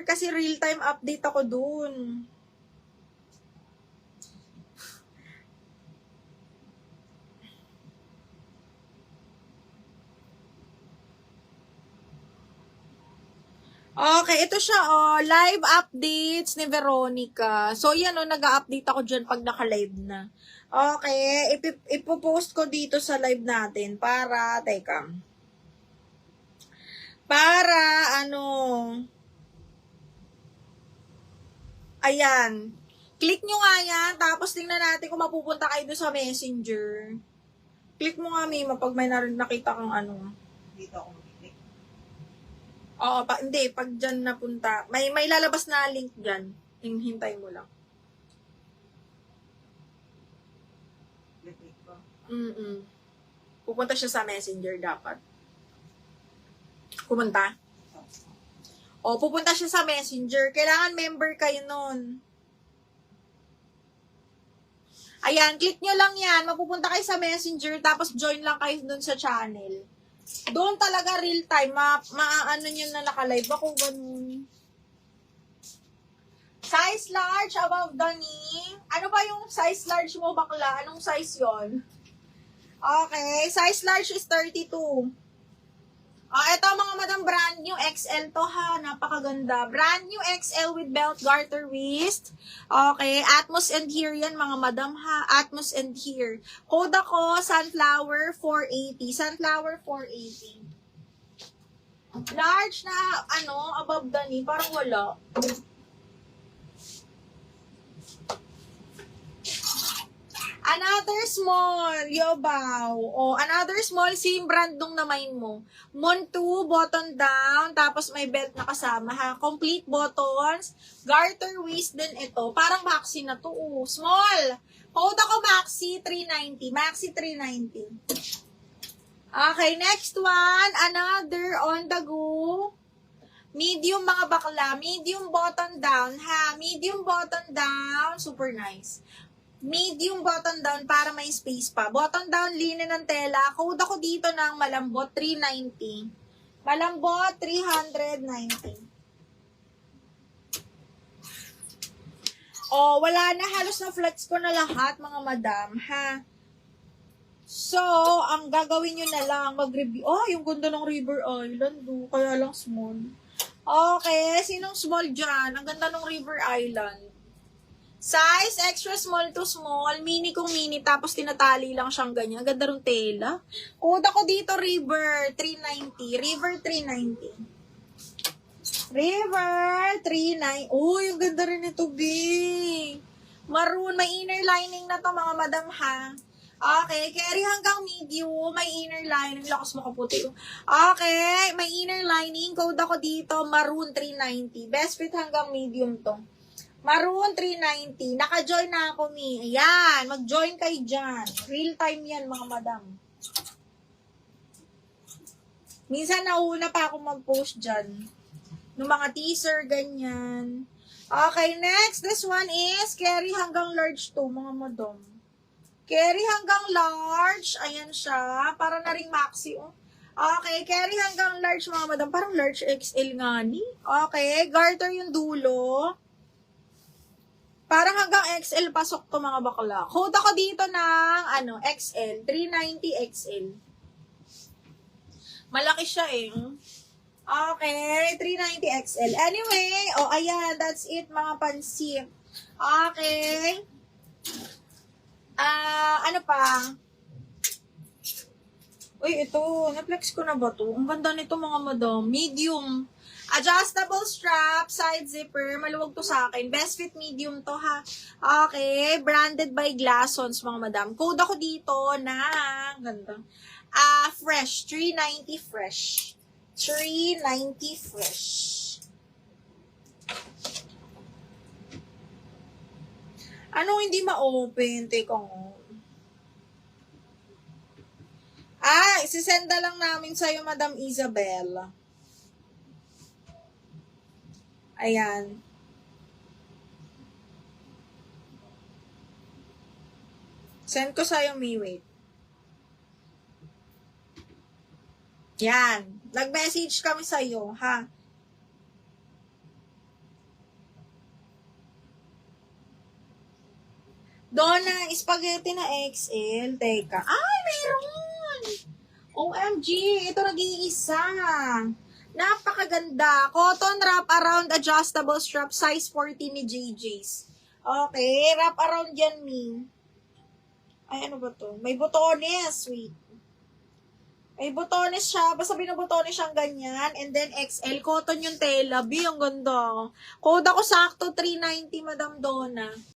Kasi real-time update ako dun. Okay, ito siya, live updates ni Veronica. So, yan, nag-update ako dyan pag naka-live na. Okay, ipopost ko dito sa live natin para, ayan. Click nyo nga yan, tapos tingnan natin kung mapupunta kayo doon sa Messenger. Click mo nga, Mima, pag may nakita kang Dito ako mag-click. Oo, hindi, pag dyan napunta, may lalabas na link dyan. Hintay mo lang. Click ko. Pupunta siya sa Messenger dapat. Pupunta? O, pupunta siya sa Messenger. Kailangan member kayo nun. Ayan, click nyo lang yan. Mapupunta kayo sa Messenger, tapos join lang kayo dun sa channel. Doon talaga real time. Maano nyo na naka-live ako, ganun. Size large above the knee. Ano ba yung size large mo, bakla? Anong size yon? Okay, size large is 32. Ito mga madam, brand new XL to ha. Napakaganda. Brand new XL with belt, garter, waist. Okay, Atmos and here yan mga madam ha. Atmos and here. Code ako, Sunflower 480. Sunflower 480. Large na, above the knee. Parang wala. Another small, Yobaw. Another small, same brand nung namain mo. Mon 2, button down, tapos may belt na kasama, ha. Complete buttons, garter waist din ito. Parang maxi na to, Small. Code ako maxi, 390. Maxi, 390. Okay, next one. Another on the go. Medium mga bakla. Medium button down, ha. Medium button down. Super nice. Medium button down para may space pa. Button down, linen ng tela. Code ako dito ng malambot, 390. Malambot, 390. Wala na. Halos na flex ko na lahat, mga madam, ha? So, ang gagawin nyo na lang, mag-review. Yung ganda ng River Island, kaya lang small. Okay, sinong small dyan? Ang ganda ng River Island. Size, extra small to small, mini kung mini, tapos tinatali lang siyang ganyan. Ganda rin tela. Code ako dito, River 390. River 390. River 390. Yung ganda rin ito, B. Maroon, may inner lining na to, mga madam, ha. Okay, carry hanggang medium, may inner lining. Lakas mo kaputi. Okay, may inner lining. Code ako dito, Maroon 390. Best fit hanggang medium to. Maroon 390. Naka-join na ako, Mi. Ayan, mag-join kayo dyan. Real time yan, mga madam. Minsan nauna pa ako mag-post dyan. Nung mga teaser, ganyan. Okay, next. This one is carry hanggang large to, mga madam. Carry hanggang large. Ayan siya. Para na ring maxi, Okay, carry hanggang large, mga madam. Parang large XL nga ni. Okay, garter yung dulo. Parang hanggang XL pasok to, mga bakla. Code ako dito ng, XL. 390 XL. Malaki siya Okay, 390 XL. Anyway, ayan, that's it, mga pansit. Okay. Ano pa? Uy, ito, na-flex ko na ba to? Ang ganda nito, mga madam. Medium. Adjustable strap, side zipper, maluwag to sa akin. Best fit medium to, ha. Okay, branded by Glassons, mga madam. Code ako dito na, ganda. Fresh, 390 fresh. 390 fresh. Anong hindi ma-open? Teka nga. Isisenda lang namin sa'yo, Madam Isabel. Ayan. Send ko sa'yo, Mi. Wait. Yan. Nag-message kami sa'yo, ha? Donna, spaghetti na XL. Teka. Ay, mayroon! OMG, ito nag-iisa. Napakaganda. Cotton wrap around adjustable strap, size 40 ni JJ's. Okay, wrap around yan, Mi. Ay, ano ba to? May botones. Wait. May botones siya. Basta binubotones siyang ganyan. And then XL. Cotton yung tela. Ang ganda. Code ako sakto, 390, Madam Donna.